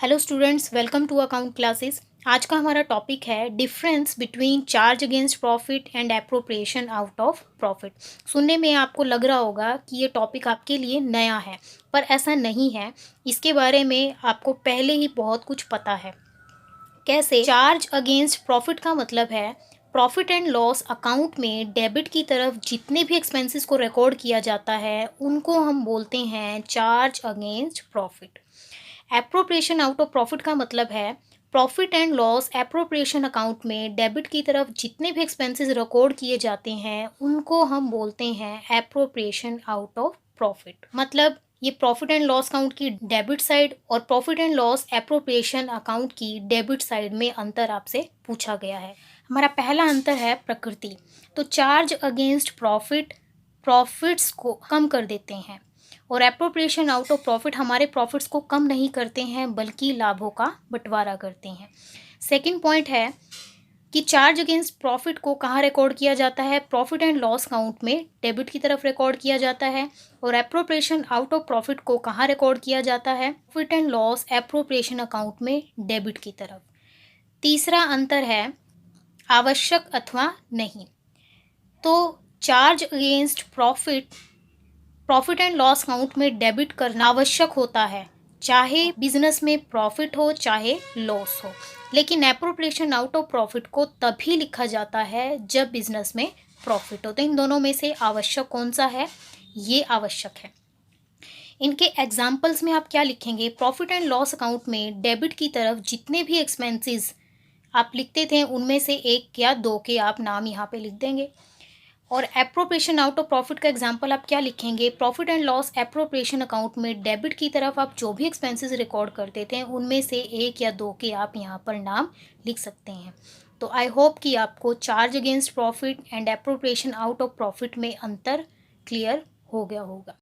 Hello students, welcome to account classes. आज का हमारा टॉपिक है difference between charge against profit and appropriation out of profit. सुनने में आपको लग रहा होगा कि ये टॉपिक आपके लिए नया है, पर ऐसा नहीं है। इसके बारे में आपको पहले ही बहुत कुछ पता है। कैसे? चार्ज अगेंस्ट प्रॉफिट का मतलब है प्रॉफिट एंड लॉस अकाउंट में डेबिट की तरफ जितने भी एक्सपेंसेस को रिकॉर्ड किया जाता है उनको हम बोलते हैं charge against profit. Appropriation out of profit का मतलब है profit and loss appropriation account में डेबिट की तरफ जितने भी एक्सपेंसेस रिकॉर्ड किए जाते हैं उनको हम बोलते हैं एप्रोप्रिएशन आउट ऑफ प्रॉफिट। मतलब ये प्रॉफिट एंड लॉस अकाउंट की डेबिट साइड और profit and loss appropriation account की डेबिट साइड में अंतर आपसे पूछा गया है। हमारा पहला अंतर है प्रकृति। तो चार्ज अगेंस्ट प्रॉफिट प्रॉफिट्स को कम कर देते हैं और एप्रोप्रिएशन आउट ऑफ प्रॉफिट हमारे प्रॉफिट्स को कम नहीं करते हैं बल्कि लाभों का बंटवारा करते हैं। सेकंड पॉइंट है कि चार्ज अगेंस्ट प्रॉफिट को कहाँ रिकॉर्ड किया जाता है? प्रॉफिट एंड लॉस अकाउंट में डेबिट की तरफ रिकॉर्ड किया जाता है। और एप्रोप्रिएशन आउट ऑफ प्रॉफिट को कहाँ रिकॉर्ड किया जाता है? Profit and loss appropriation account में डेबिट की तरफ। तीसरा अंतर है आवश्यक अथवा नहीं। तो charge against profit and loss account में डेबिट करना आवश्यक होता है, चाहे बिजनेस में प्रॉफिट हो चाहे लॉस हो। लेकिन एप्रोप्रिएशन आउट ऑफ प्रॉफिट को तभी लिखा जाता है जब बिजनेस में प्रॉफिट हो। तो इन दोनों में से आवश्यक कौन सा है? ये आवश्यक है। इनके एग्जाम्पल्स में आप क्या लिखेंगे? प्रॉफिट एंड लॉस अकाउंट में डेबिट की तरफ जितने भी एक्सपेंसेस आप लिखते थे उनमें से एक या दो के आप नाम यहाँ पे लिख देंगे। और एप्रोप्रिएशन आउट ऑफ प्रॉफिट का एग्जांपल आप क्या लिखेंगे? Profit and loss appropriation account में डेबिट की तरफ आप जो भी एक्सपेंसेस रिकॉर्ड करते थे उनमें से एक या दो के आप यहाँ पर नाम लिख सकते हैं। तो आई होप कि आपको charge against profit and appropriation out of profit में अंतर क्लियर हो गया होगा।